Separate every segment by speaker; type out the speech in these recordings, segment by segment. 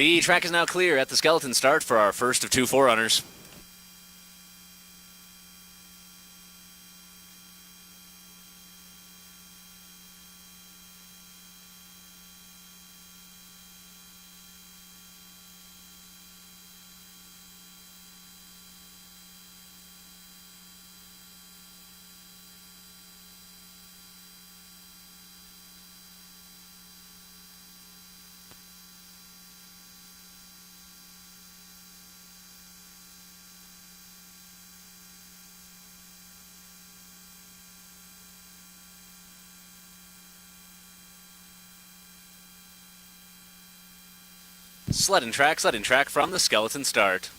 Speaker 1: The track is now clear at the skeleton start for our first of two forerunners. Sled and track from the skeleton start.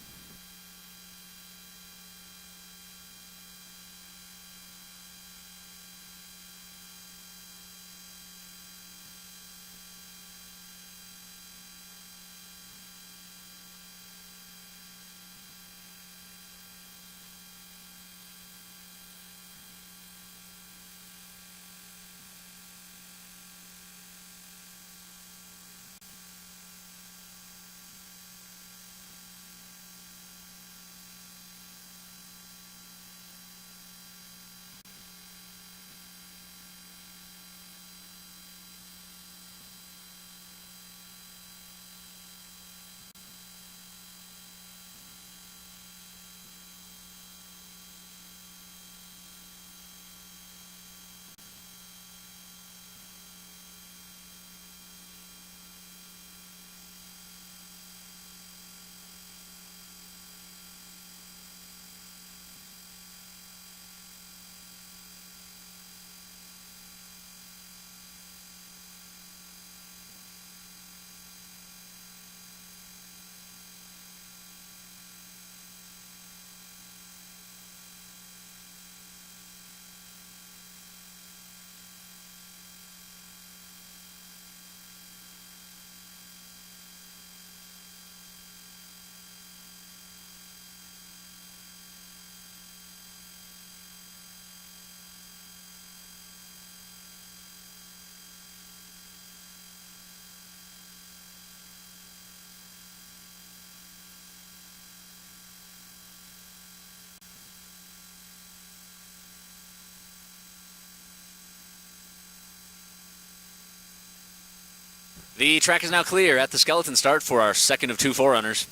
Speaker 1: The track is now clear at the skeleton start for our second of two forerunners.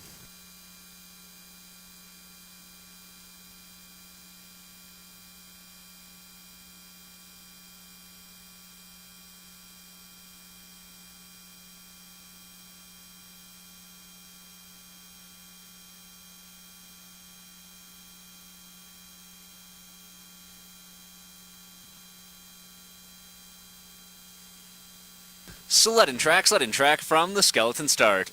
Speaker 1: Sled and track from the skeleton start.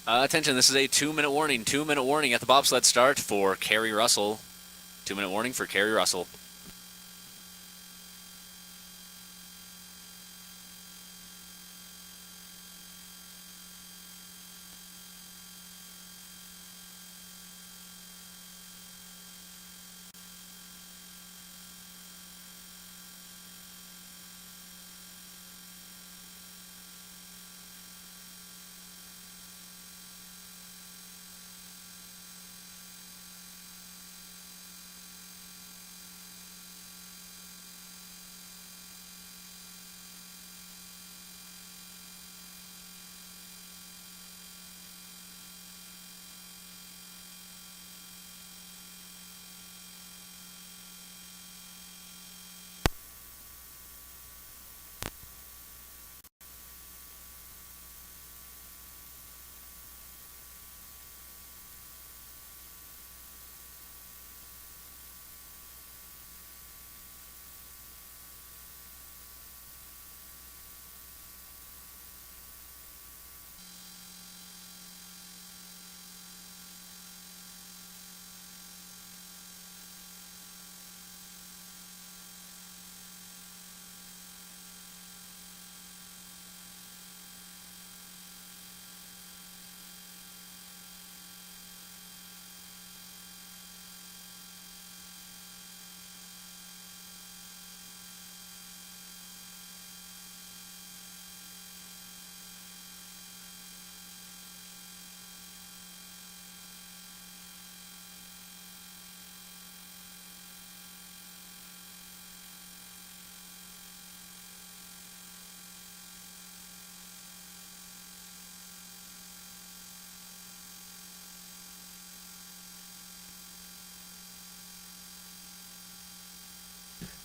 Speaker 1: Attention, this is a 2-minute warning. 2-minute warning at the bobsled start for Carrie Russell. 2-minute warning for Carrie Russell.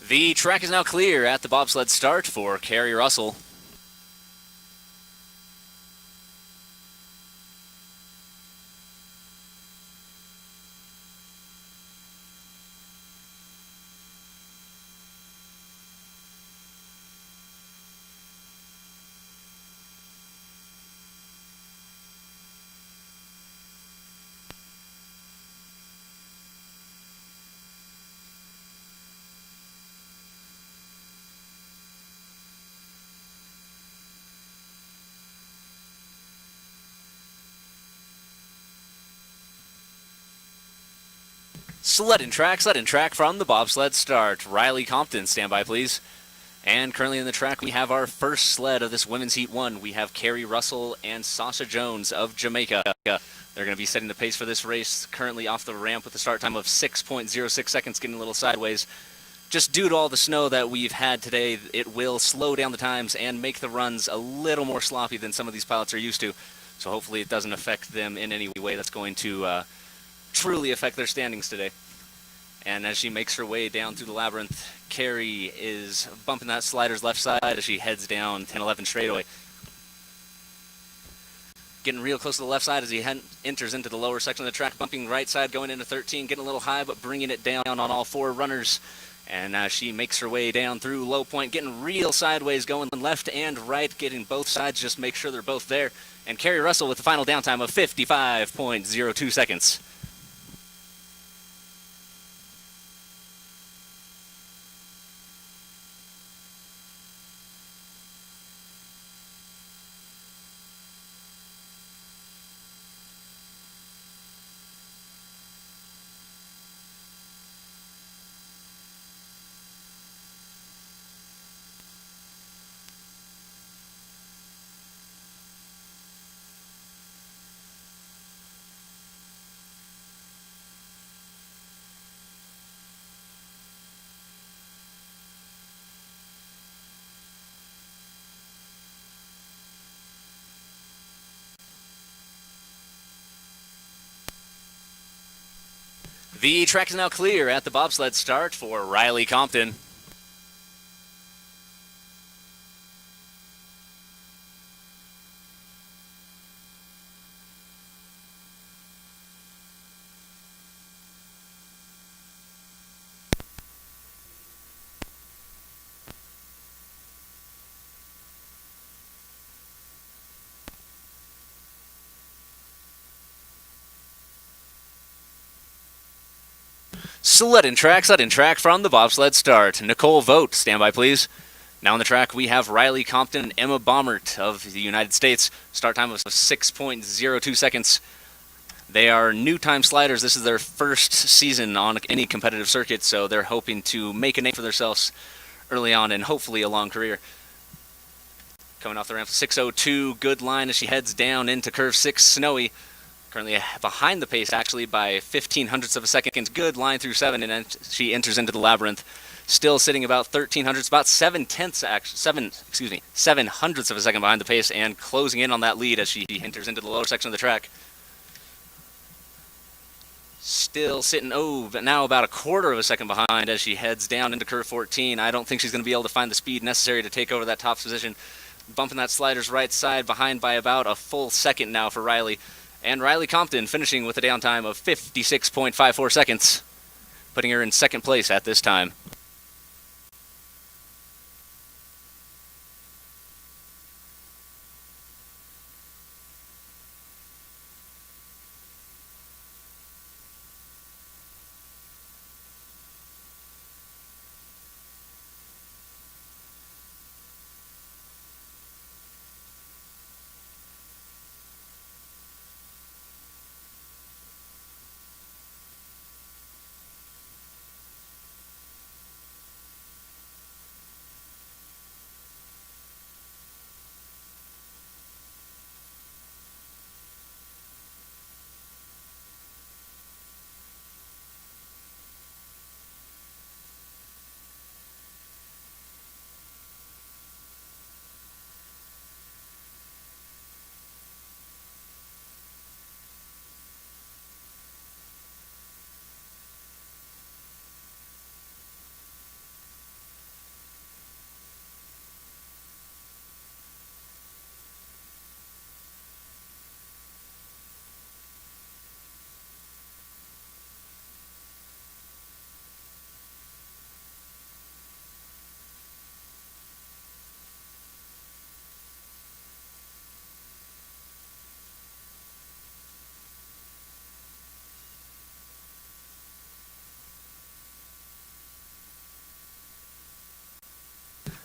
Speaker 1: The track is now clear at the bobsled start for Carrie Russell. Sled and track from the bobsled start. Riley Compton, stand by please. And currently in the track, we have our first sled of this women's heat 1. We have Carrie Russell and Sasha Jones of Jamaica. They're going to be setting the pace for this race, currently off the ramp with a start time of 6.06 seconds, getting a little sideways. Just due to all the snow that we've had today, it will slow down the times and make the runs a little more sloppy than some of these pilots are used to. So hopefully it doesn't affect them in any way that's going to truly affect their standings today. And as she makes her way down through the labyrinth, Carrie is bumping that slider's left side as she heads down 10-11 straightaway. Getting real close to the left side as he enters into the lower section of the track, bumping right side going into 13, getting a little high but bringing it down on all 4 runners. And she makes her way down through low point, getting real sideways, going left and right, getting both sides, just make sure they're both there. And Carrie Russell with the final downtime of 55.02 seconds. The track is now clear at the bobsled start for Riley Compton. Sled and track from the bobsled start. Nicole Vogt, stand by please. Now on the track we have Riley Compton and Emma Baumert of the United States. Start time of 6.02 seconds. They are new time sliders. This is their first season on any competitive circuit, so they're hoping to make a name for themselves early on and hopefully a long career. Coming off the ramp, 6:02, good line as she heads down into curve 6, Snowy. Currently behind the pace actually by 0.15 of a second. Good line through 7, and then she enters into the labyrinth. Still sitting about 0.13, about 7/100 of a second behind the pace, and closing in on that lead as she enters into the lower section of the track. Still sitting, but now about 1/4 of a second behind as she heads down into curve 14. I don't think she's going to be able to find the speed necessary to take over that top position. Bumping that slider's right side, behind by about a full second now for Riley. And Riley Compton finishing with a downtime of 56.54 seconds, putting her in second place at this time.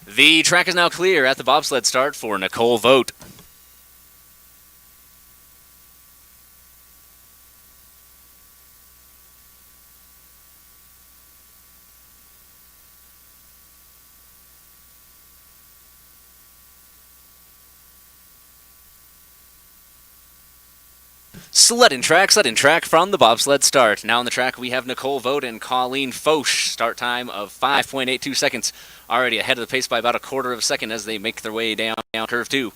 Speaker 1: The track is now clear at the bobsled start for Nicole Vogt. Sled and track from the bobsled start. Now on the track we have Nicole Vogt and Colleen Foch. Start time of 5.82 seconds. Already ahead of the pace by about 1/4 of a second as they make their way down curve 2.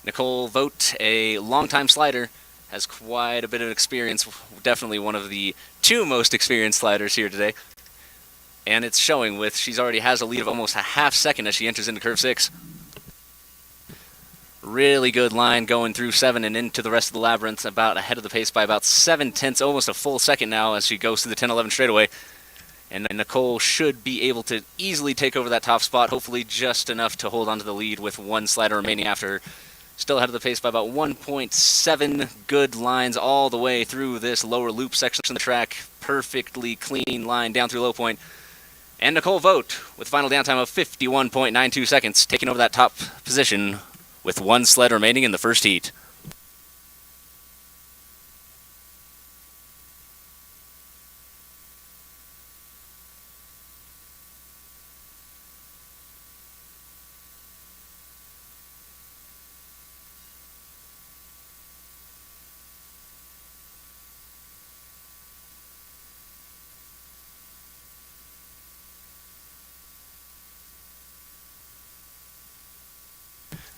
Speaker 1: Nicole Vogt, a longtime slider, has quite a bit of experience. Definitely one of the 2 most experienced sliders here today. And it's showing with she's already has a lead of almost a half second as she enters into curve 6. Really good line going through 7 and into the rest of the labyrinth, about ahead of the pace by about 7/10, almost a full second now as she goes through the 10-11 straightaway. And Nicole should be able to easily take over that top spot, hopefully just enough to hold onto the lead with 1 slider remaining after her. Still ahead of the pace by about 1.7. Good lines all the way through this lower loop section of the track. Perfectly clean line down through low point. And Nicole Vogt with final downtime of 51.92 seconds, taking over that top position with 1 sled remaining in the first heat.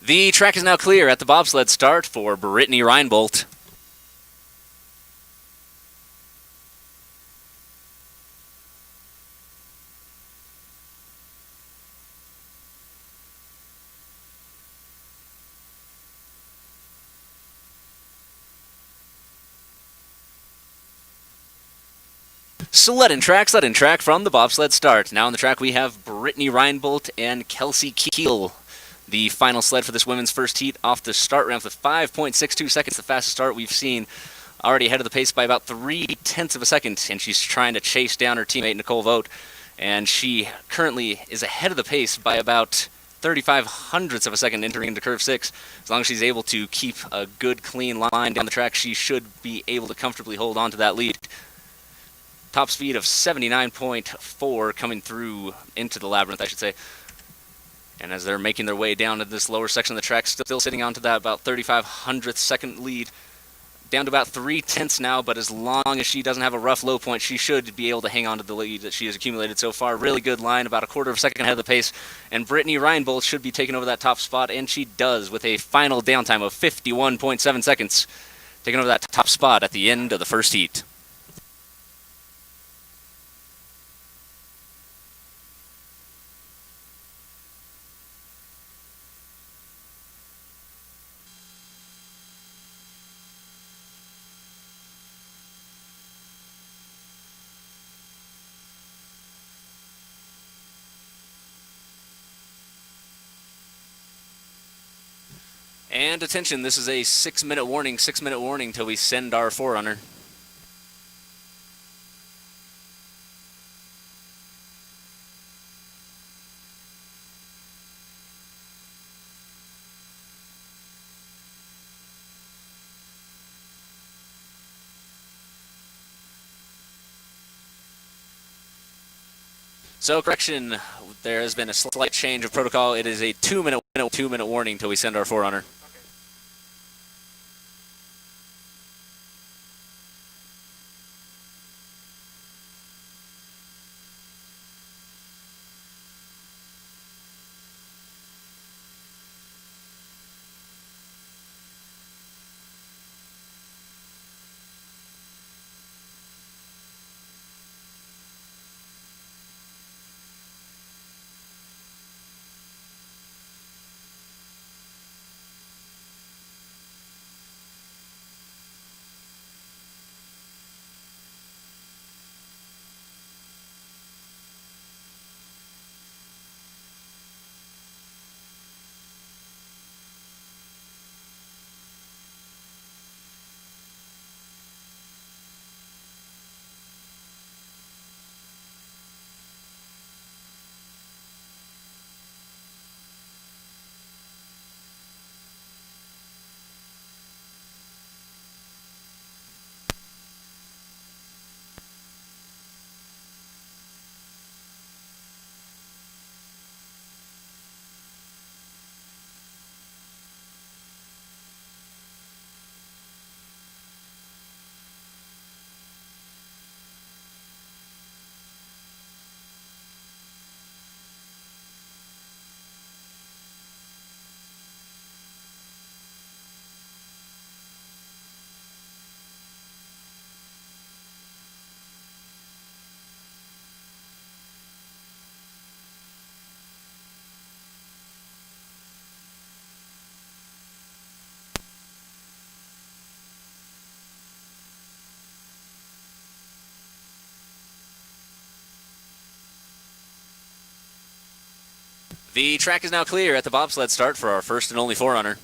Speaker 1: The track is now clear at the bobsled start for Brittany Reinbolt. Sled and track from the bobsled start. Now on the track we have Brittany Reinbolt and Kelsey Keel. The final sled for this women's first heat off the start ramp with 5.62 seconds, the fastest start we've seen already ahead of the pace by about 0.3 of a second, and she's trying to chase down her teammate Nicole Vogt, and she currently is ahead of the pace by about 35 hundredths of a second entering into curve 6. As long as she's able to keep a good clean line down the track, she should be able to comfortably hold on to that lead. Top speed of 79.4 coming through into the labyrinth, I should say. And as they're making their way down to this lower section of the track, still sitting onto that about 35 hundredths second lead, down to about 0.3 now, but as long as she doesn't have a rough low point, she should be able to hang on to the lead that she has accumulated so far. Really good line, about 1/4 of a second ahead of the pace, and Brittany Reinbolt should be taking over that top spot, and she does with a final downtime of 51.7 seconds, taking over that top spot at the end of the first heat. And attention, this is a 6-minute warning, 6-minute warning till we send our forerunner. So, correction, there has been a slight change of protocol. It is a 2-minute warning till we send our forerunner. The track is now clear at the bobsled start for our first and only forerunner.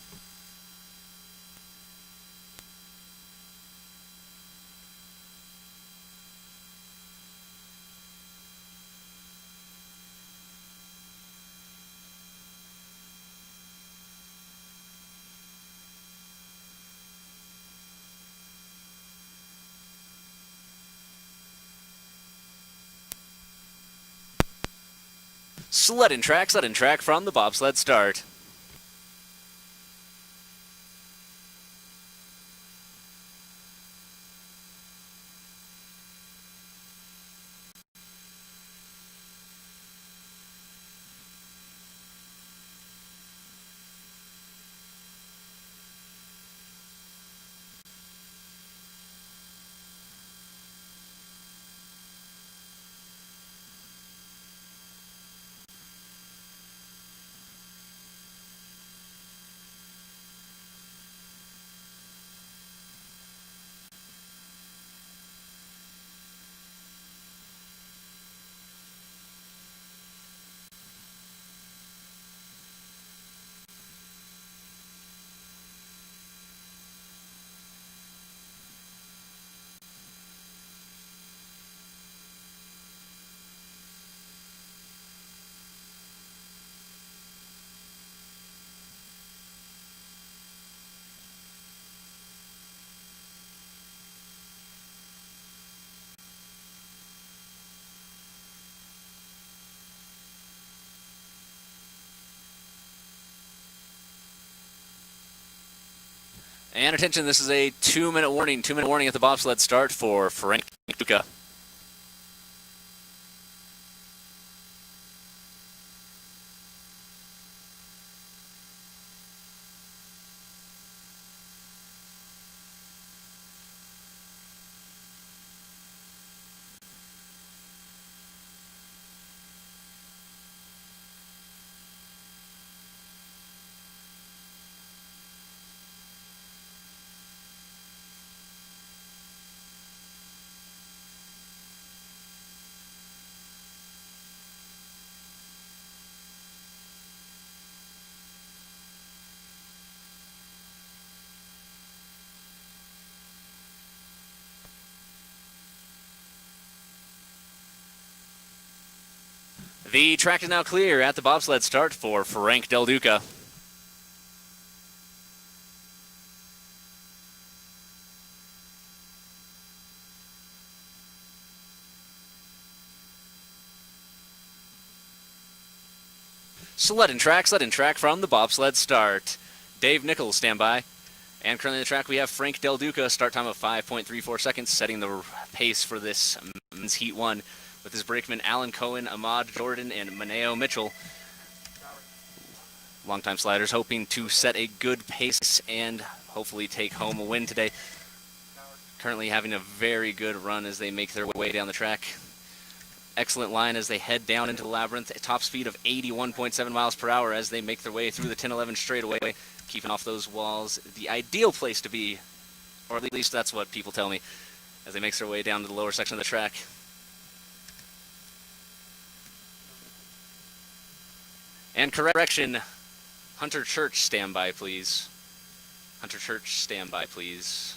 Speaker 1: Sled and track from the bobsled start. And attention, this is a 2-minute warning. 2-minute warning at the bobsled start for Frank Duca. The track is now clear at the bobsled start for Frank Del Duca. Sled and track from the bobsled start. Dave Nichols, stand by. And currently on the track we have Frank Del Duca, start time of 5.34 seconds, setting the pace for this men's Heat 1 with his brakemen Alan Cohen, Ahmad Jordan, and Maneo Mitchell. Longtime sliders hoping to set a good pace and hopefully take home a win today. Currently having a very good run as they make their way down the track. Excellent line as they head down into the labyrinth. A top speed of 81.7 miles per hour as they make their way through the 10-11 straightaway, keeping off those walls. The ideal place to be, or at least that's what people tell me, as they make their way down to the lower section of the track. And correction, Hunter Church, stand by, please. Hunter Church, stand by, please.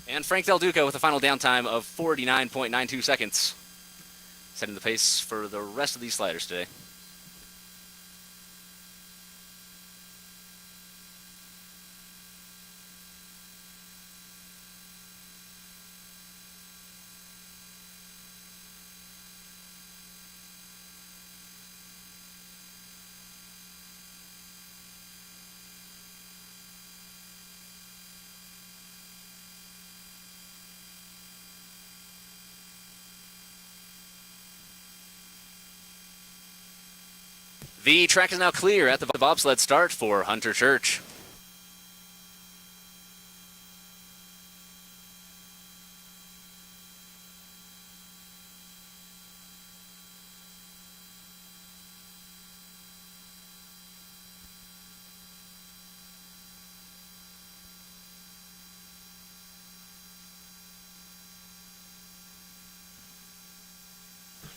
Speaker 1: And Frank Del Duca with a final downtime of 49.92 seconds, setting the pace for the rest of these sliders today. The track is now clear at the bobsled start for Hunter Church.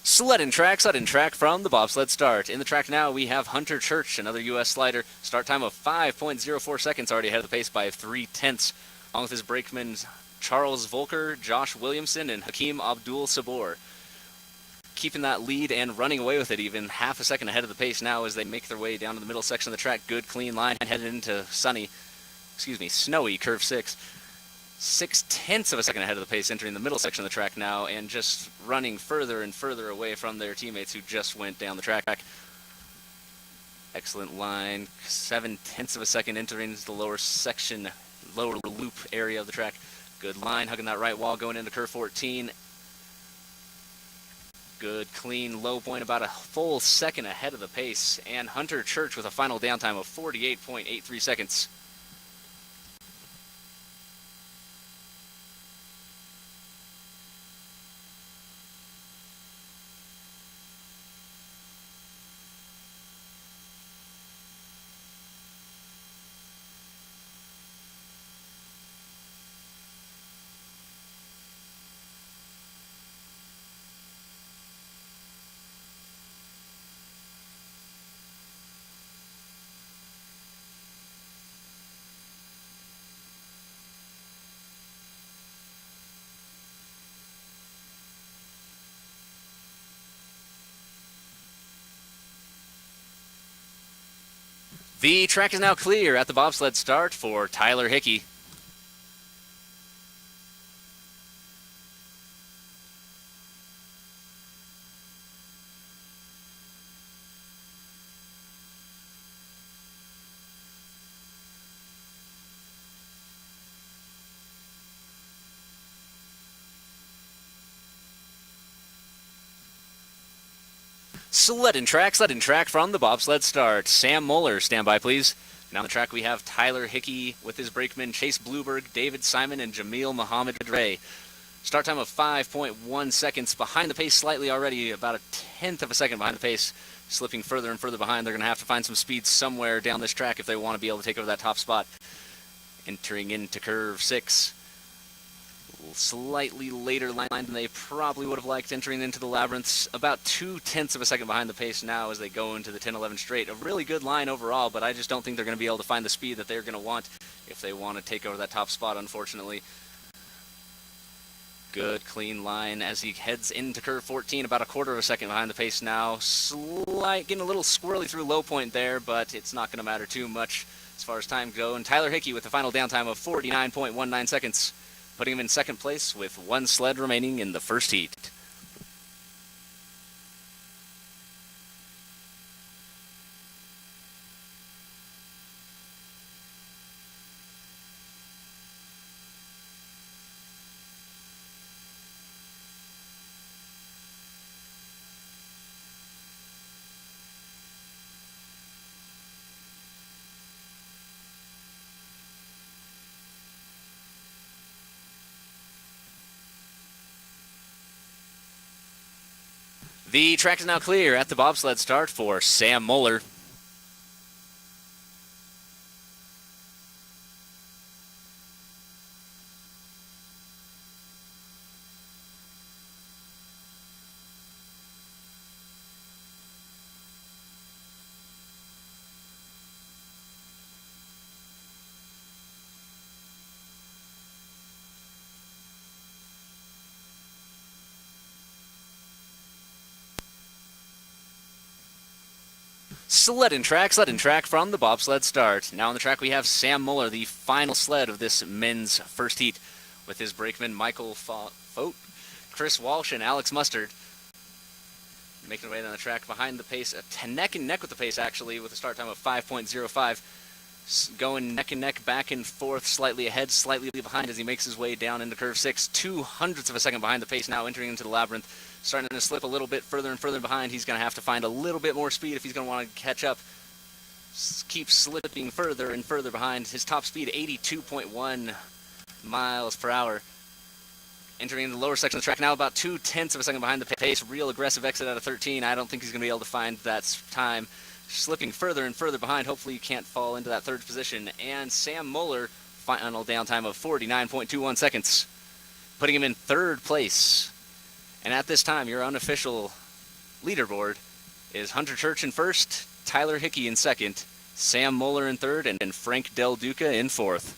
Speaker 1: Sled and track from the bobsled start. In the track now, we have Hunter Church, another U.S. slider. Start time of 5.04 seconds, already ahead of the pace by 0.3, along with his brakemen Charles Volker, Josh Williamson, and Hakeem Abdul-Sabor. Keeping that lead and running away with it, even half a second ahead of the pace now as they make their way down to the middle section of the track. Good, clean line headed into snowy curve 6. 0.6 of a second ahead of the pace entering the middle section of the track now, and just running further and further away from their teammates who just went down the track. Excellent line, 0.7 of a second entering the lower section, lower loop area of the track. Good line, hugging that right wall going into curve 14. Good, clean, low point, about a full second ahead of the pace, and Hunter Church with a final downtime of 48.83 seconds. The track is now clear at the bobsled start for Tyler Hickey. Sled and track from the bobsled start. Sam Mohler, stand by please. Now on the track we have Tyler Hickey with his brakemen Chase Blueberg, David Simon, and Jamil Mohammed Ray. Start time of 5.1 seconds, behind the pace slightly already, about a tenth of a second behind the pace, slipping further and further behind. They're going to have to find some speed somewhere down this track if they want to be able to take over that top spot. Entering into curve 6. Slightly later line than they probably would have liked, entering into the labyrinths, about 0.2 of a second behind the pace now as they go into the 10-11 straight. A really good line overall, but I just don't think they're going to be able to find the speed that they're going to want if they want to take over that top spot, unfortunately. Good, clean line as he heads into curve 14, about a quarter of a second behind the pace now. Getting a little squirrely through low point there, but it's not going to matter too much as far as time go. And Tyler Hickey with the final downtime of 49.19 seconds, putting him in second place with one sled remaining in the first heat. The track is now clear at the bobsled start for Sam Mohler. Sled and track from the bobsled start. Now on the track we have Sam Mohler, the final sled of this men's first heat, with his brakemen Nicole Vogt, Chris Walsh, and Alex Mustard. Making their way down the track behind the pace, neck and neck with the pace actually, with a start time of 5.05. Going neck and neck, back and forth, slightly ahead, slightly behind as he makes his way down into curve 6. 0.02 of a second behind the pace now, entering into the labyrinth. Starting to slip a little bit further and further behind. He's going to have to find a little bit more speed if he's going to want to catch up. Keeps slipping further and further behind. His top speed, 82.1 miles per hour. Entering into the lower section of the track now, about 0.2 of a second behind the pace. Real aggressive exit out of 13. I don't think he's going to be able to find that time. Slipping further and further behind. Hopefully you can't fall into that third position. And Sam Mohler, final downtime of 49.21 seconds, putting him in third place. And at this time, your unofficial leaderboard is Hunter Church in first, Tyler Hickey in second, Sam Mohler in third, and Frank Del Duca in fourth.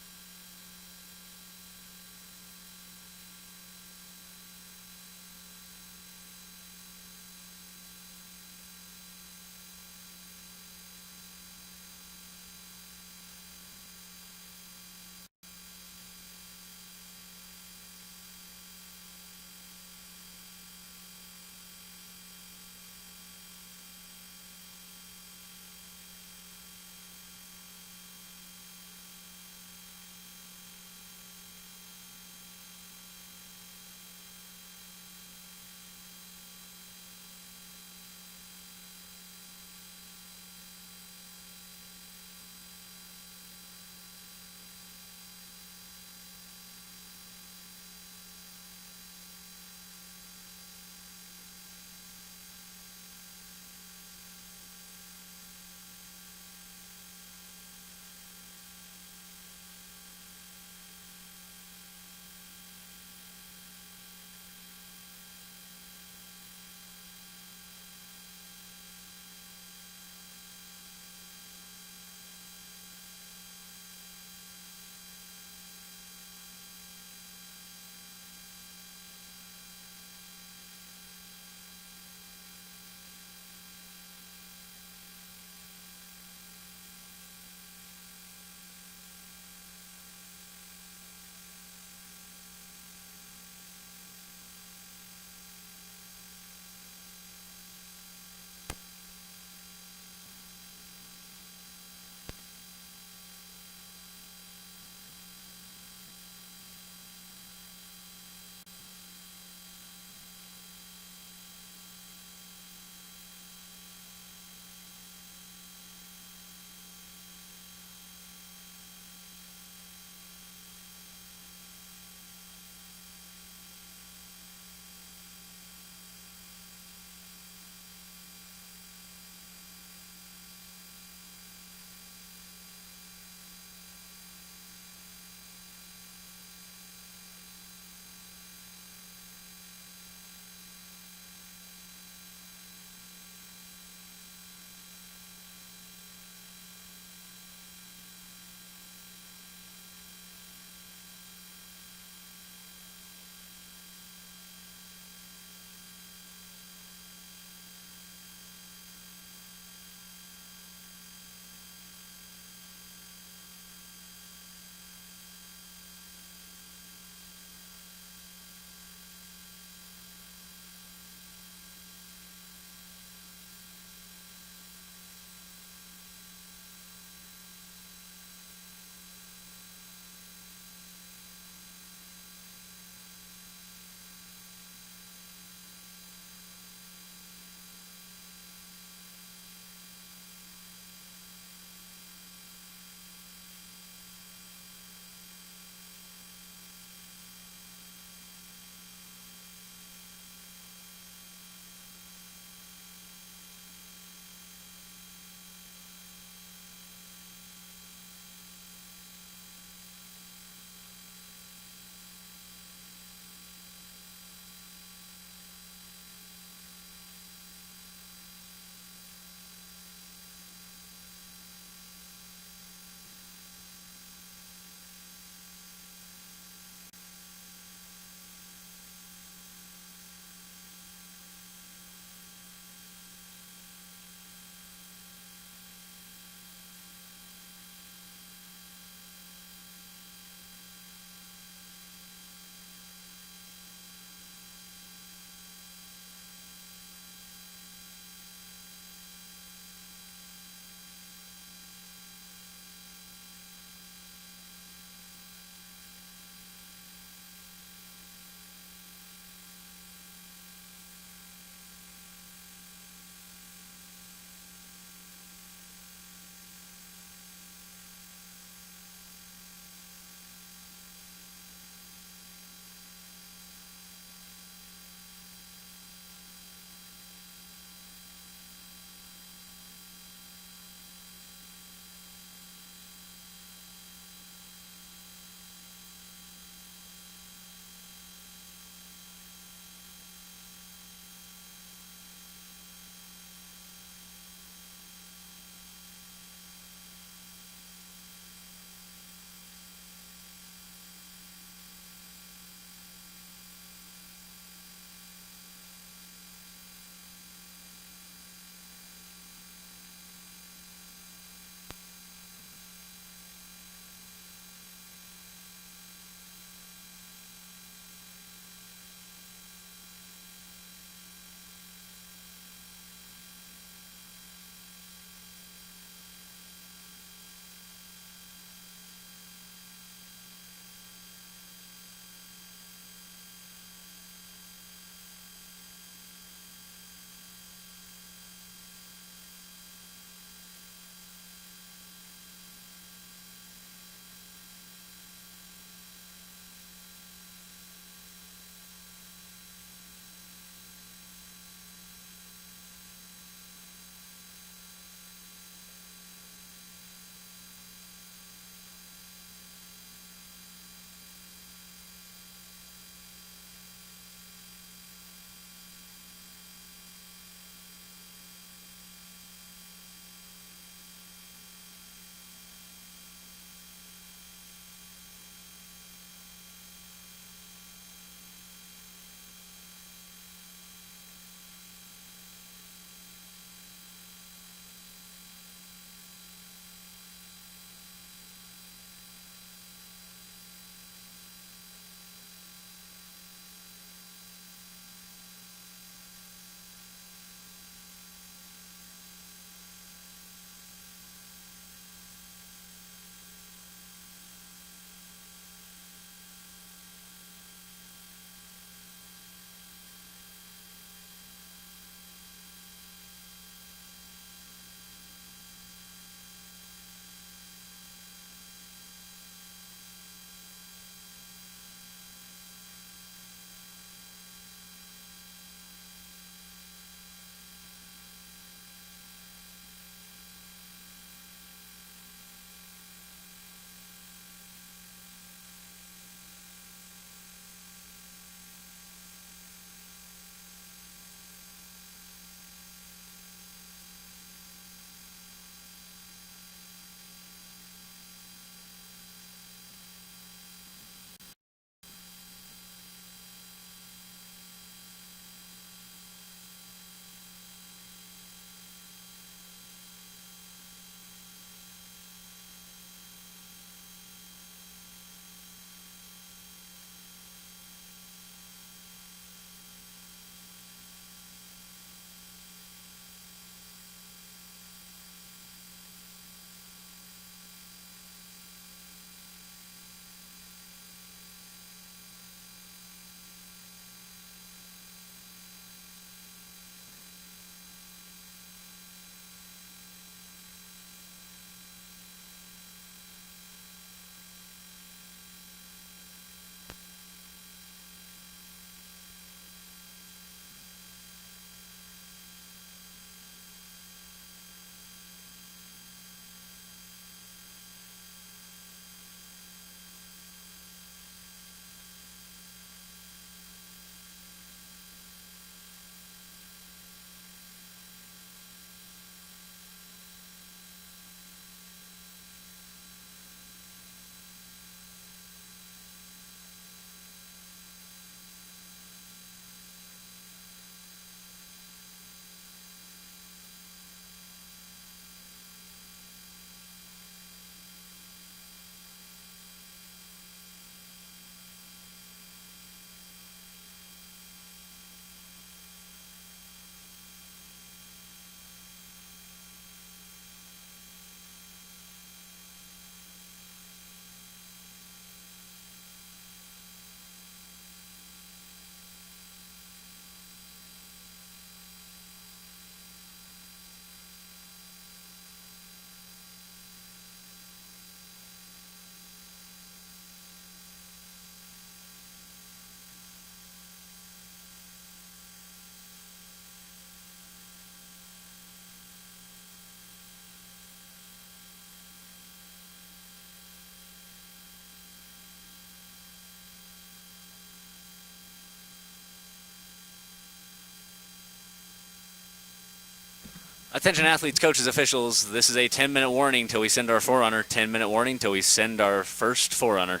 Speaker 1: Attention athletes, coaches, officials, this is a 10-minute warning till we send our forerunner. 10-minute warning till we send our first forerunner.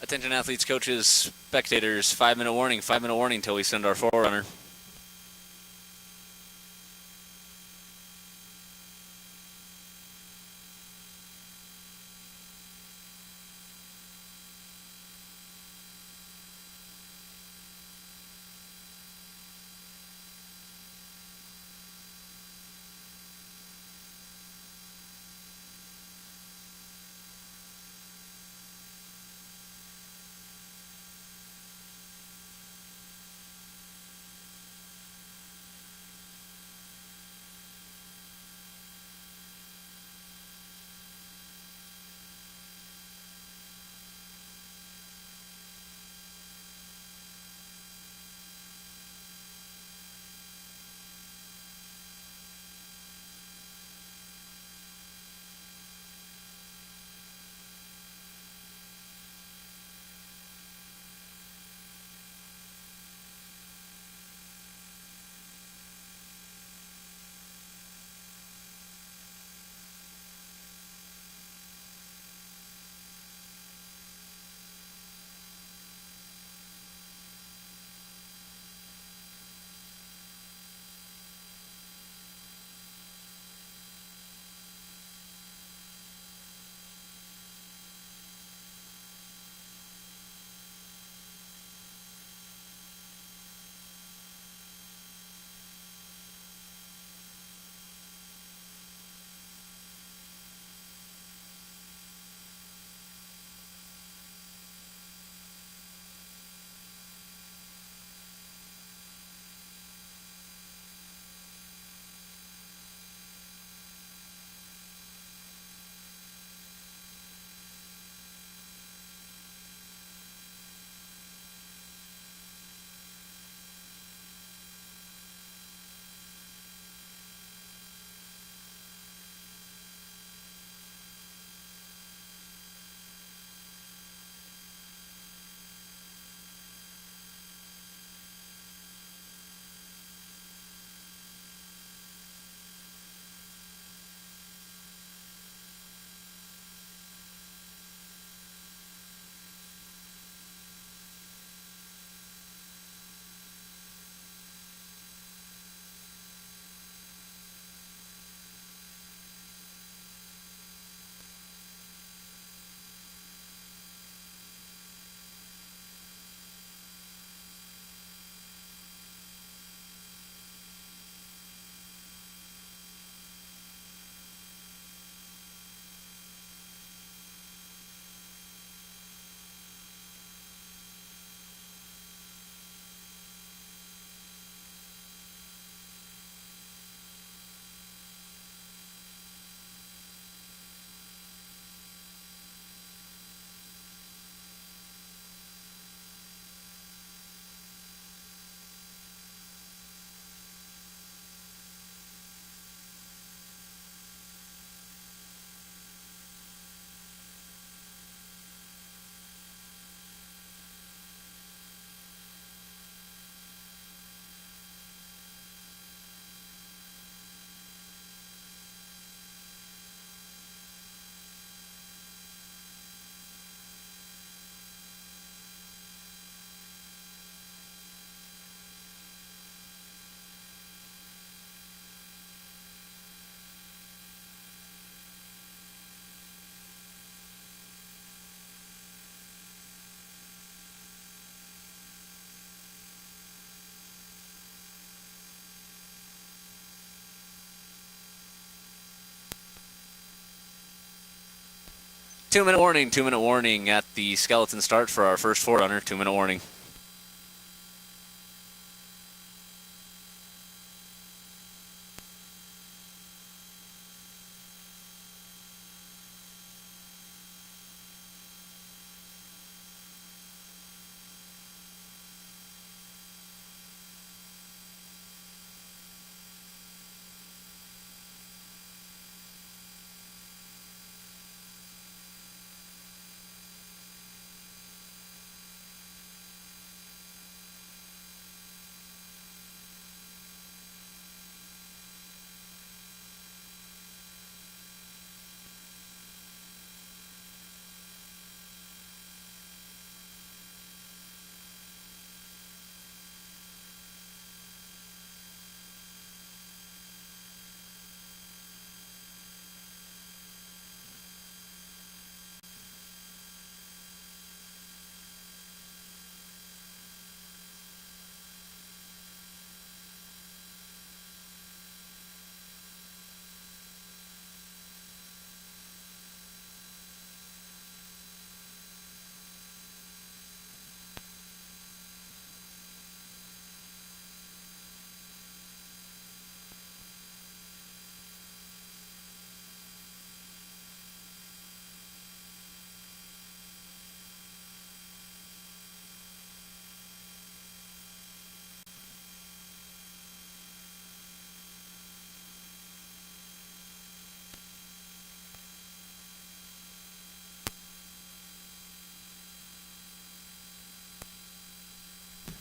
Speaker 1: Attention athletes, coaches, spectators, 5-minute warning, 5-minute warning till we send our forerunner. Two-minute warning, 2-minute warning at the skeleton start for our first forerunner. 2-minute warning.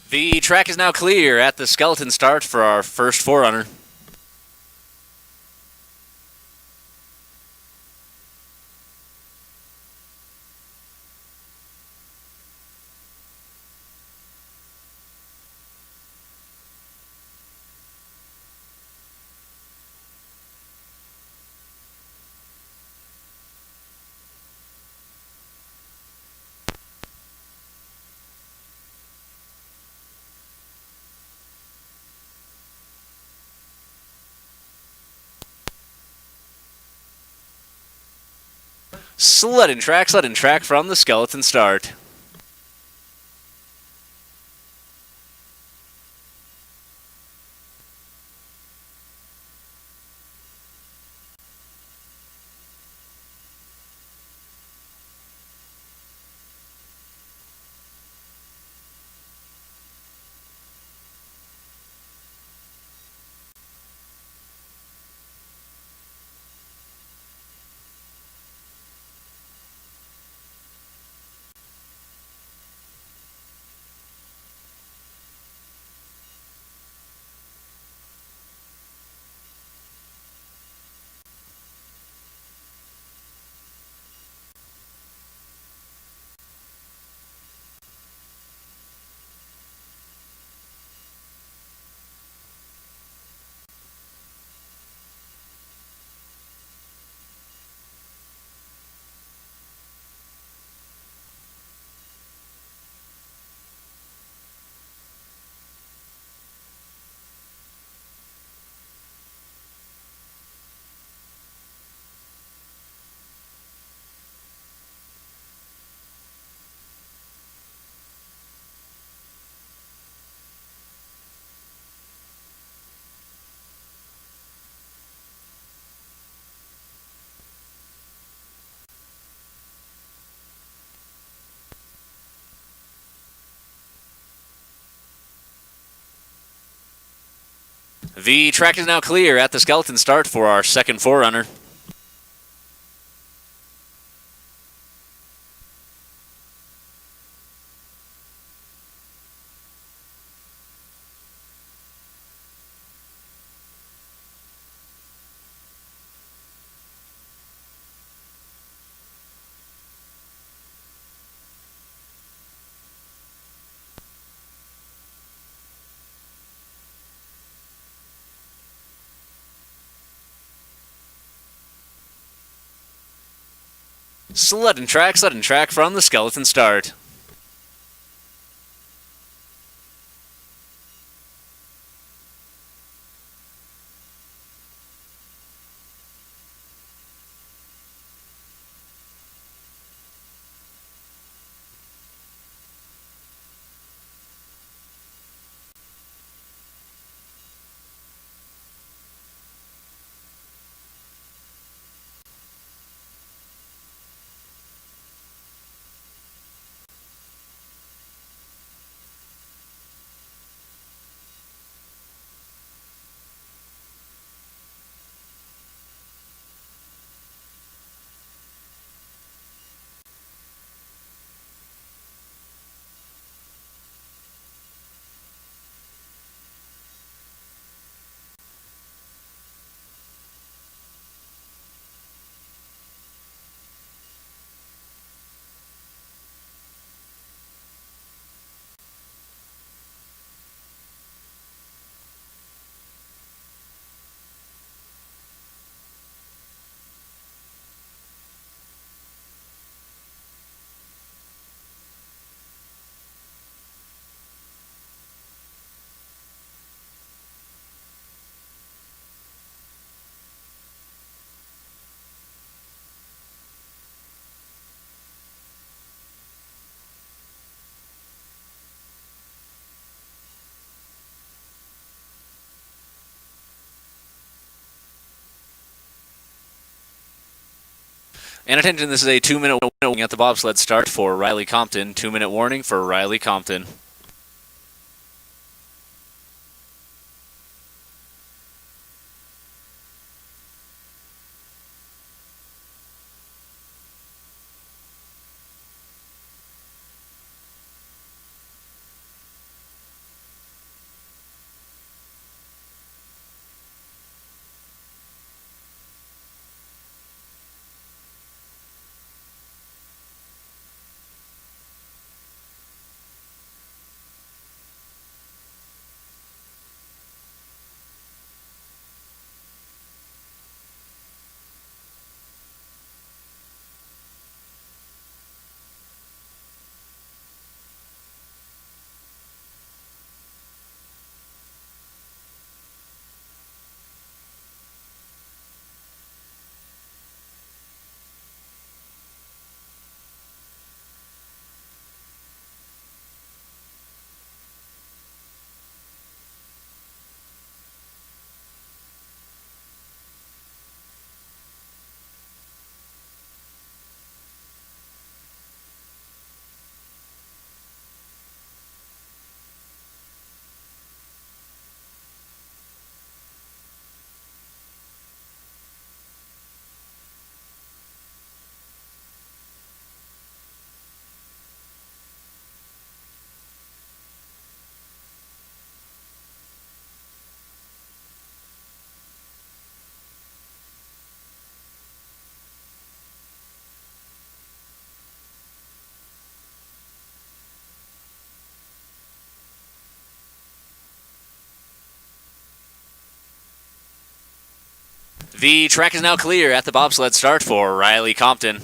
Speaker 1: The track is now clear at the skeleton start for our first forerunner. Sled and track from the skeleton start. The track is now clear at the skeleton start for our second forerunner. Sled and track from the skeleton start. And attention, this is a 2-minute warning at the bobsled start for Riley Compton. 2-minute warning for Riley Compton. The track is now clear at the bobsled start for Riley Compton.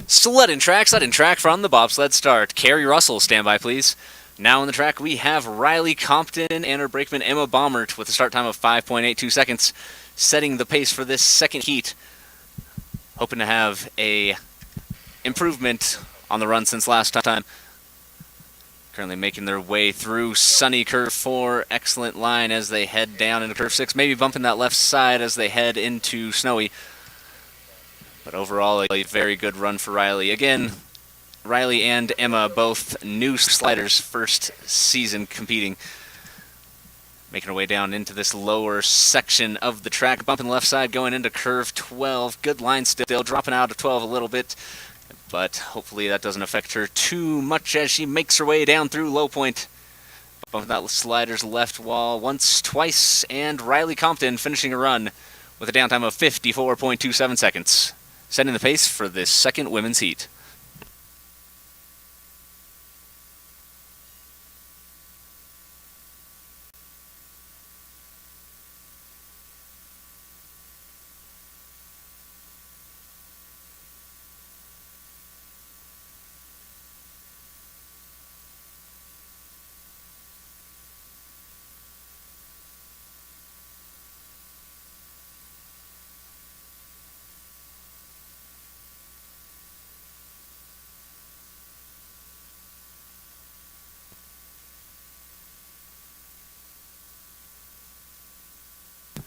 Speaker 1: Sled and track from the bobsled start. Carrie Russell, stand by please. Now on the track we have Riley Compton and her brakeman Emma Baumert with a start time of 5.82 seconds, setting the pace for this second heat. Hoping to have a improvement on the run since last time. Currently making their way through sunny curve 4. Excellent line as they head down into curve 6. Maybe bumping that left side as they head into snowy. But overall, a very good run for Riley. Again, Riley and Emma, both new sliders, first season competing. Making her way down into this lower section of the track. Bumping left side going into curve 12. Good line still, dropping out of 12 a little bit. But hopefully that doesn't affect her too much as she makes her way down through low point. Bumping that slider's left wall once, twice, and Riley Compton finishing a run with a downtime of 54.27 seconds. Setting the pace for this second women's heat.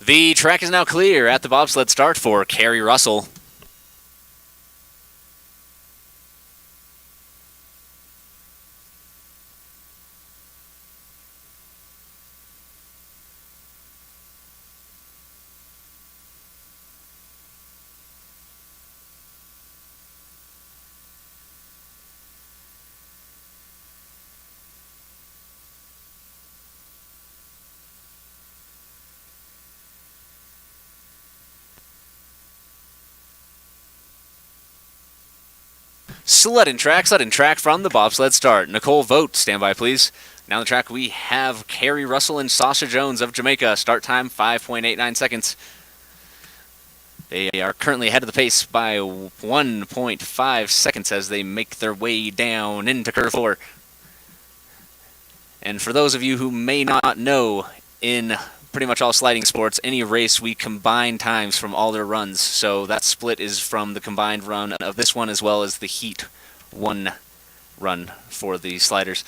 Speaker 1: The track is now clear at the bobsled start for Carrie Russell. Sled and track from the bobsled start. Nicole Vogt, stand by please. Now on the track we have Carrie Russell and Sasha Jones of Jamaica. Start time 5.89 seconds. They are currently ahead of the pace by 1.5 seconds as they make their way down into curve 4. And for those of you who may not know, in pretty much all sliding sports, any race, we combine times from all their runs. So that split is from the combined run of this one as well as the Heat 1 run for the sliders.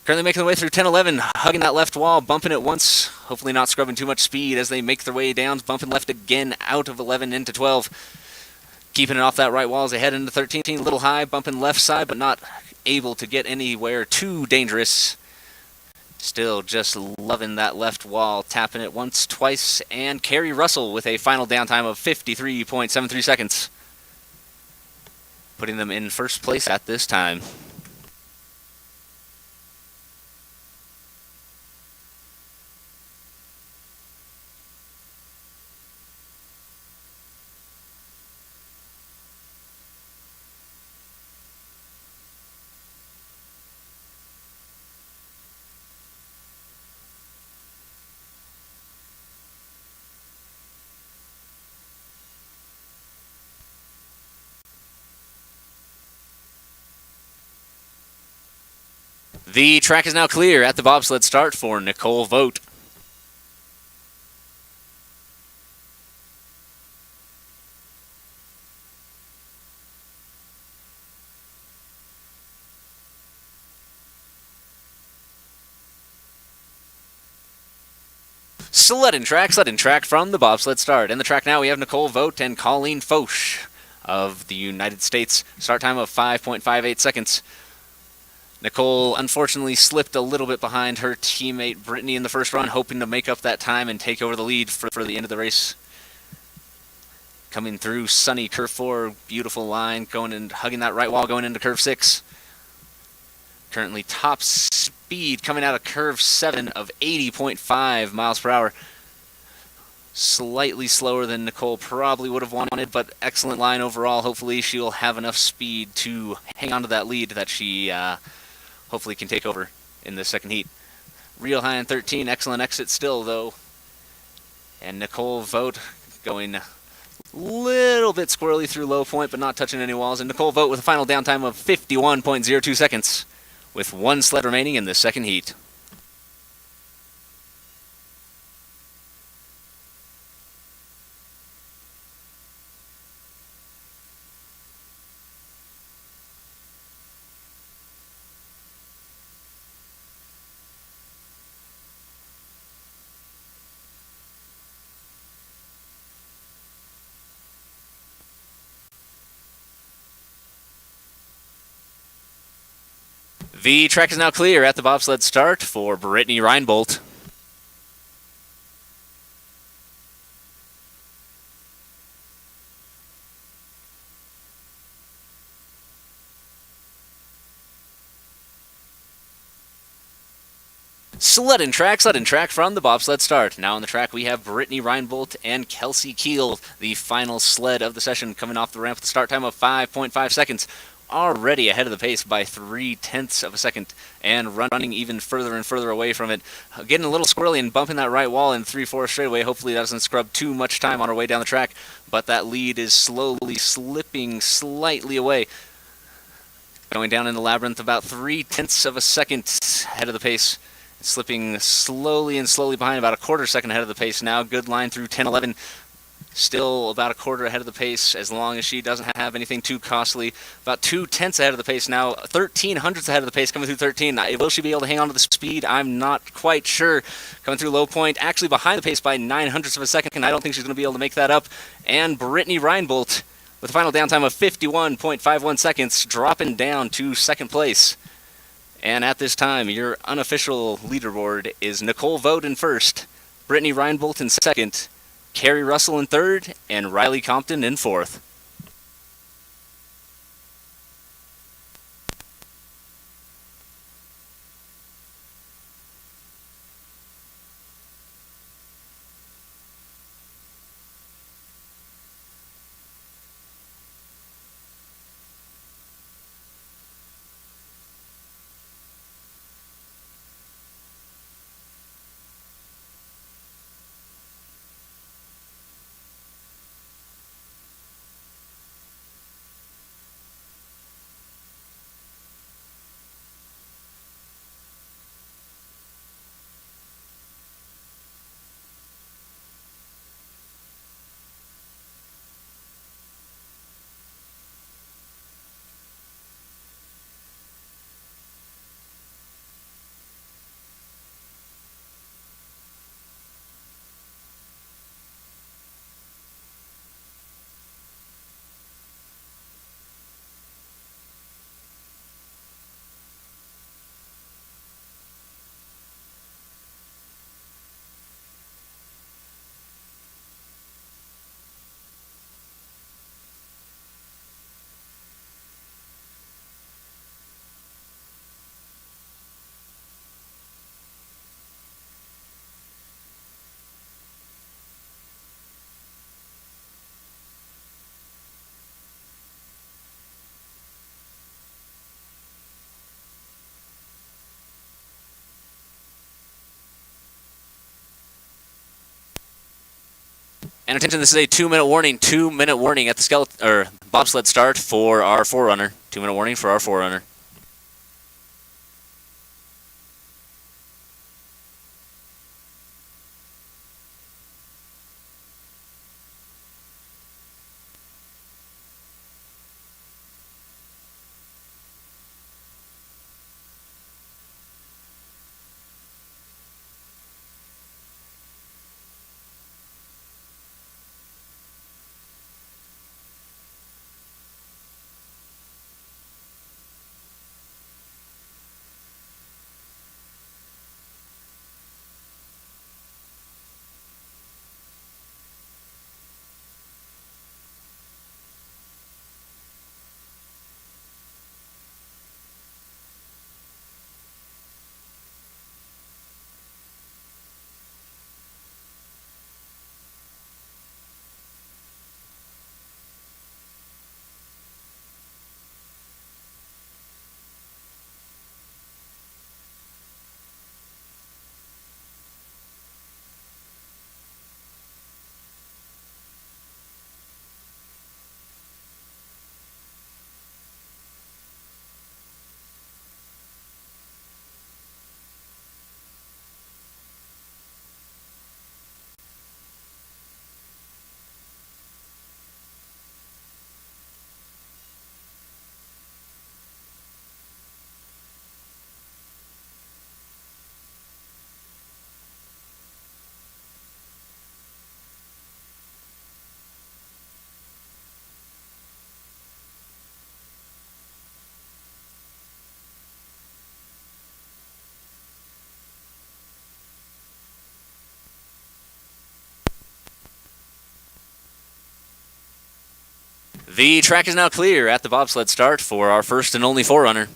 Speaker 1: Currently making their way through 10-11, hugging that left wall, bumping it once, hopefully not scrubbing too much speed as they make their way down, bumping left again out of 11 into 12. Keeping it off that right wall as they head into 13, a little high, bumping left side, but not able to get anywhere too dangerous. Still just loving that left wall, tapping it once, twice, and Carrie Russell with a final downtime of 53.73 seconds. Putting them in first place at this time. The track is now clear at the bobsled start for Nicole Vogt. Sled and track from the bobsled start. In the track now we have Nicole Vogt and Colleen Foch of the United States. Start time of 5.58 seconds. Nicole unfortunately slipped a little bit behind her teammate Brittany in the first run, hoping to make up that time and take over the lead for the end of the race. Coming through sunny curve 4, beautiful line, going and hugging that right wall, going into curve 6. Currently top speed coming out of curve 7 of 80.5 miles per hour. Slightly slower than Nicole probably would have wanted, but excellent line overall. Hopefully she'll have enough speed to hang on to that lead that she hopefully can take over in the second heat. Real high in 13, excellent exit still though. And Nicole Vogt going a little bit squirrely through low point, but not touching any walls. And Nicole Vogt with a final downtime of 51.02 seconds with one sled remaining in the second heat. The track is now clear at the bobsled start for Brittany Reinbolt. Sled and track from the bobsled start. Now on the track we have Brittany Reinbolt and Kelsey Keel, the final sled of the session, coming off the ramp with a start time of 5.5 seconds. Already ahead of the pace by 0.3 of a second and running even further and further away from it. Getting a little squirrely and bumping that right wall in 3-4 straightaway. Hopefully that doesn't scrub too much time on our way down the track, but that lead is slowly slipping slightly away. Going down in the labyrinth about 0.3 of a second ahead of the pace. Slipping slowly behind, about a quarter second ahead of the pace now. Good line through 10-11. Still about a quarter ahead of the pace as long as she doesn't have anything too costly. About 0.2 ahead of the pace now. 0.13 ahead of the pace coming through 13. Will she be able to hang on to the speed? I'm not quite sure. Coming through low point, actually behind the pace by 0.09 of a second, and I don't think she's going to be able to make that up. And Brittany Reinbolt with a final downtime of 51.51 seconds, dropping down to second place. And at this time, your unofficial leaderboard is Nicole Vogt in first, Brittany Reinbolt in second, Carrie Russell in third, and Riley Compton in fourth. And attention, this is a 2-minute warning. 2-minute warning at the bobsled start for our forerunner. 2-minute warning for our forerunner. The track is now clear at the bobsled start for our first and only forerunner.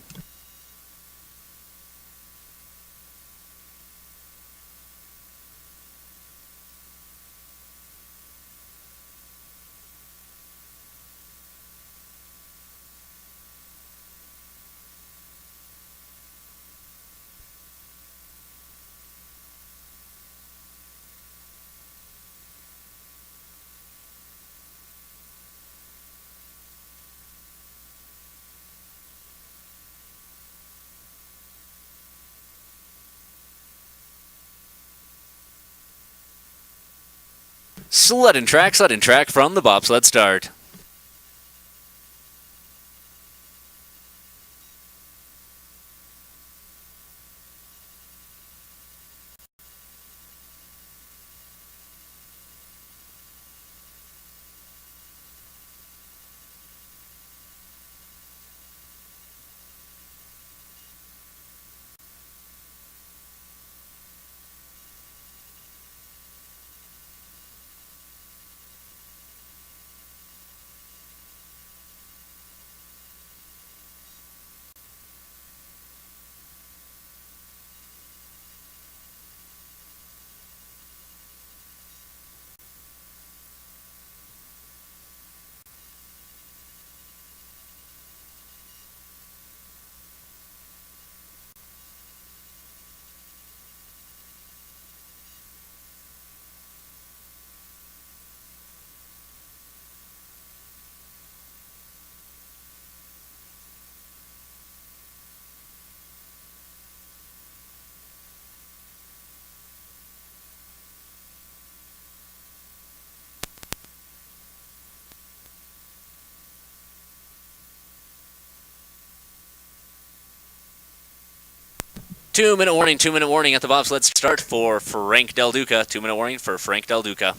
Speaker 1: Sled and track from the bobsled start. Two-minute warning at the bobsled start for Frank Del Duca. 2-minute warning for Frank Del Duca.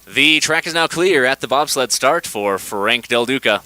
Speaker 1: The track is now clear at the bobsled start for Frank Del Duca.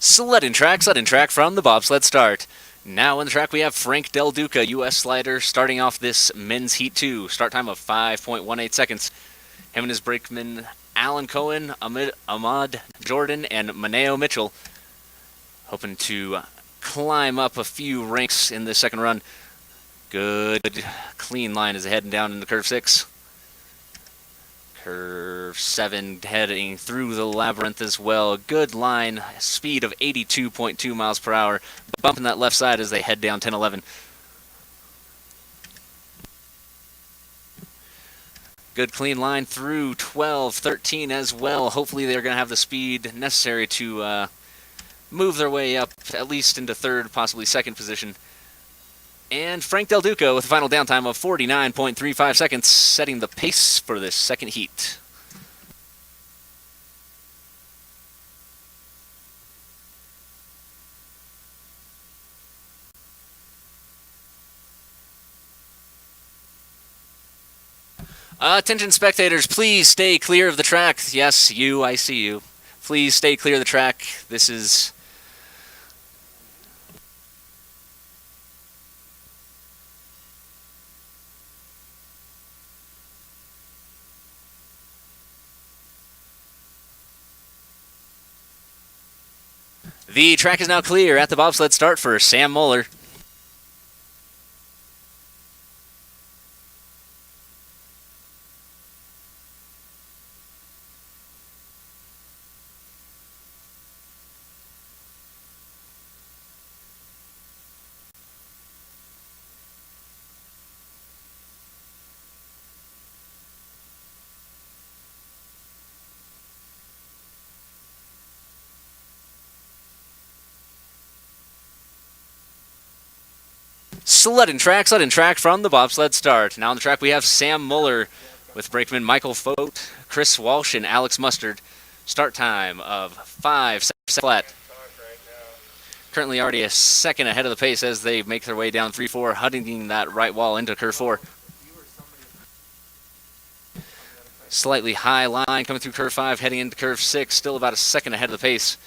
Speaker 1: Sled and track from the bobsled start. Now on the track we have Frank Del Duca, U.S. slider, starting off this men's heat 2. Start time of 5.18 seconds. Him and his brakemen Alan Cohen, Ahmad Jordan, and Maneo Mitchell hoping to climb up a few ranks in the second run. Good clean line as they're heading down into curve 6. Curve 7 heading through the labyrinth as well. Good line, speed of 82.2 miles per hour. Bumping that left side as they head down 10-11. Good clean line through 12-13 as well. Hopefully they're going to have the speed necessary to move their way up at least into third, possibly second position. And Frank Del Duca with a final downtime of 49.35 seconds, setting the pace for this second heat. Attention spectators, please stay clear of the track. Yes, you, I see you. Please stay clear of the track. This is... The track is now clear at the bobsled start for Sam Mohler. Sled and track from the bobsled start. Now on the track we have Sam Mohler with brakeman Nicole Vogt, Chris Walsh, and Alex Mustard. Start time of 5 seconds flat. Currently already a second ahead of the pace as they make their way down 3-4, hunting that right wall into curve 4. Slightly high line coming through curve 5, heading into curve 6, still about a second ahead of the pace.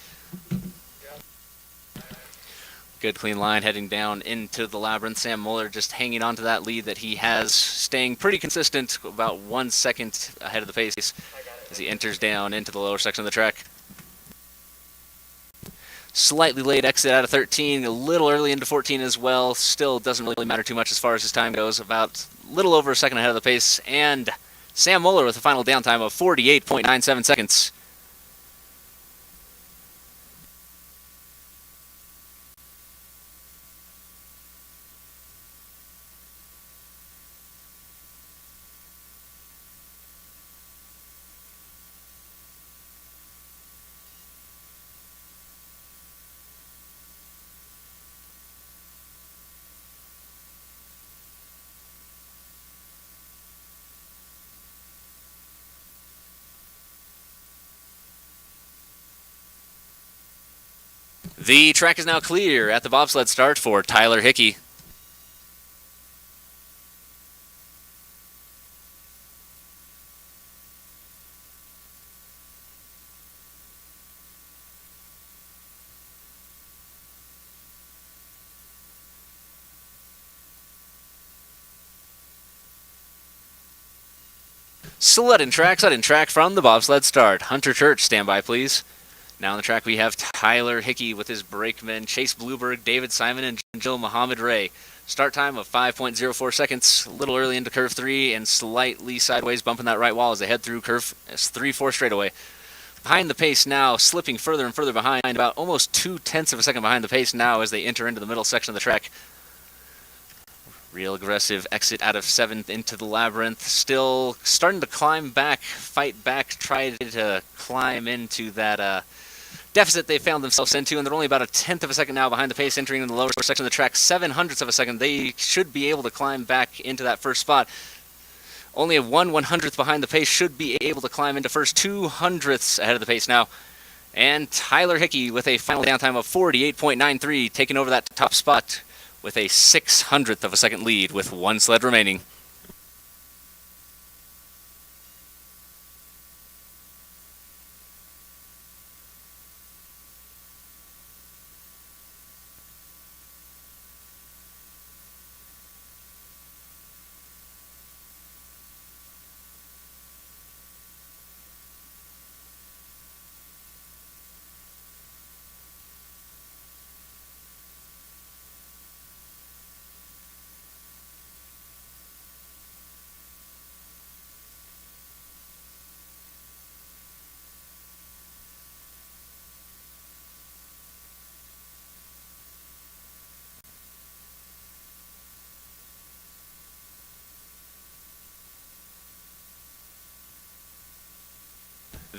Speaker 1: Good clean line heading down into the labyrinth. Sam Mohler just hanging on to that lead that he has, staying pretty consistent, about 1 second ahead of the pace as he enters down into the lower section of the track. Slightly late exit out of 13, a little early into 14 as well. Still doesn't really matter too much as far as his time goes, about a little over a second ahead of the pace. And Sam Mohler with a final downtime of 48.97 seconds. The track is now clear at the bobsled start for Tyler Hickey. Sled and track from the bobsled start. Hunter Church, stand by please. Now on the track we have Tyler Hickey with his brakemen, Chase Blueberg, David Simon, and Jill Muhammad Ray. Start time of 5.04 seconds, a little early into curve 3 and slightly sideways bumping that right wall as they head through curve 3-4 straightaway. Behind the pace now, slipping further and further behind, about almost 0.2 of a second behind the pace now as they enter into the middle section of the track. Real aggressive exit out of 7th into the labyrinth. Still starting to climb back, fight back, try to climb into that deficit they found themselves into, and they're only about 1/10 of a second now behind the pace, entering in the lower section of the track. 0.07 of a second. They should be able to climb back into that first spot. Only a 1/100th behind the pace, should be able to climb into first. 200ths ahead of the pace now. And Tyler Hickey with a final downtime of 48.93, taking over that top spot with a 600th of a second lead with one sled remaining.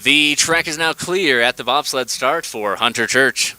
Speaker 1: The track is now clear at the bobsled start for Hunter Church.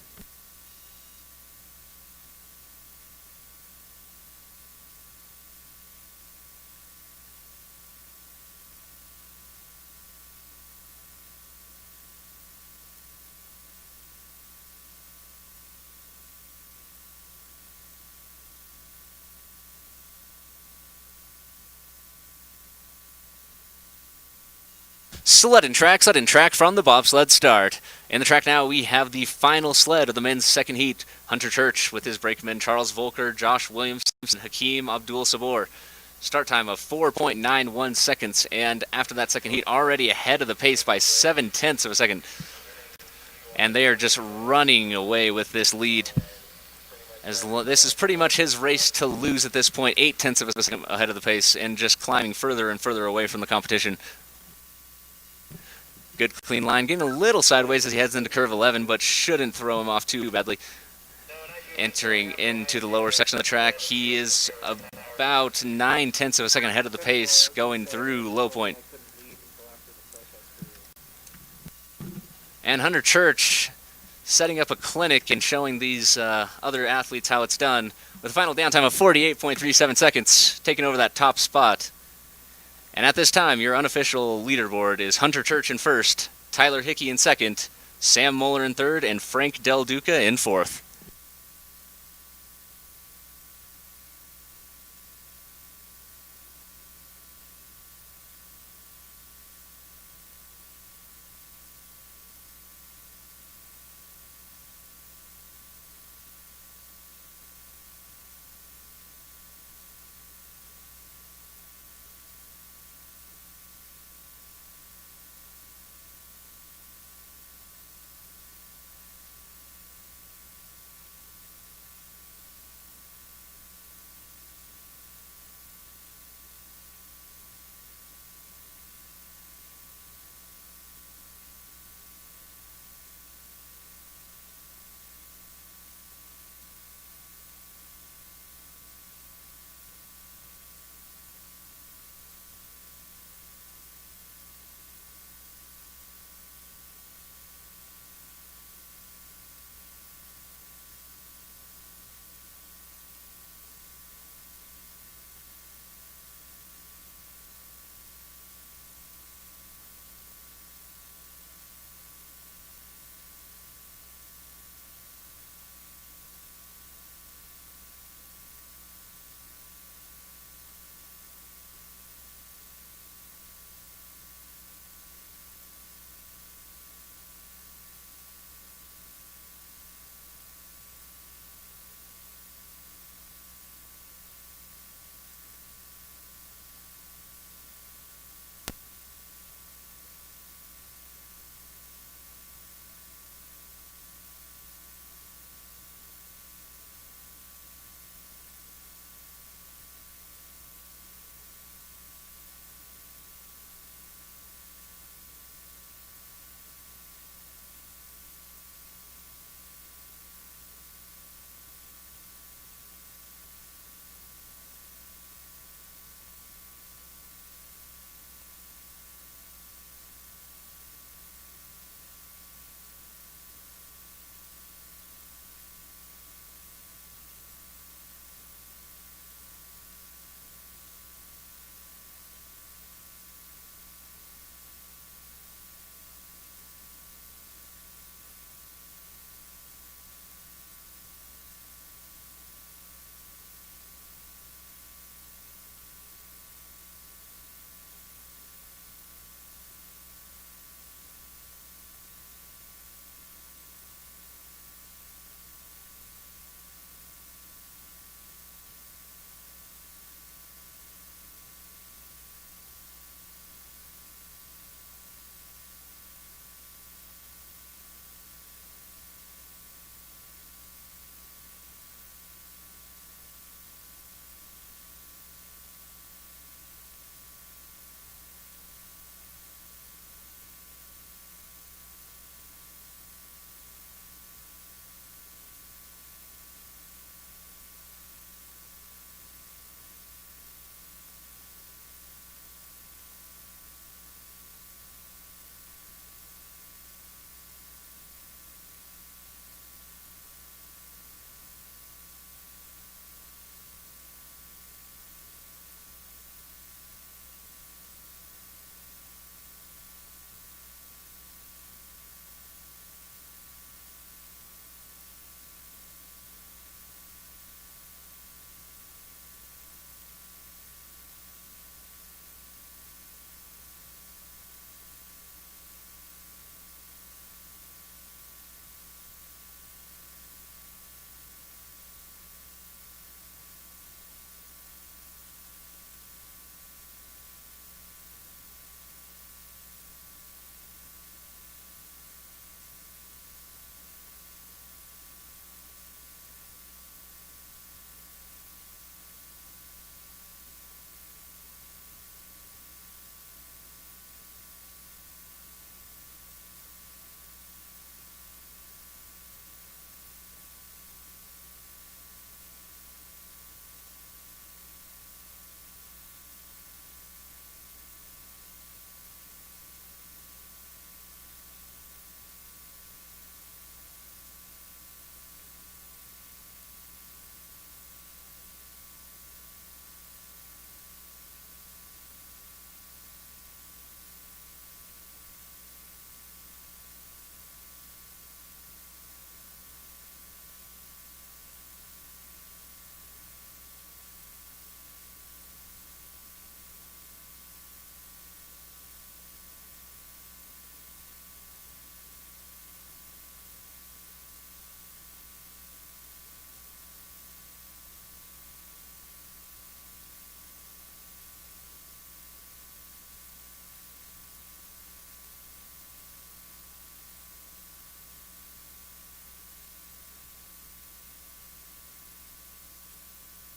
Speaker 1: Sled and track from the bobsled start. In the track now, we have the final sled of the men's second heat. Hunter Church with his brakemen Charles Volker, Josh Williams, and Hakeem Abdul Sabor. Start time of 4.91 seconds, and after that second heat, already ahead of the pace by 7/10 of a second. And they are just running away with this lead. As this is pretty much his race to lose at this point, 0.8 of a second ahead of the pace, and just climbing further and further away from the competition. Good clean line, getting a little sideways as he heads into curve 11, but shouldn't throw him off too badly. Entering into the lower section of the track, he is about 0.9 of a second ahead of the pace going through low point. And Hunter Church setting up a clinic and showing these other athletes how it's done with a final downtime of 48.37 seconds, taking over that top spot. And at this time, your unofficial leaderboard is Hunter Church in first, Tyler Hickey in second, Sam Mohler in third, and Frank Del Duca in fourth.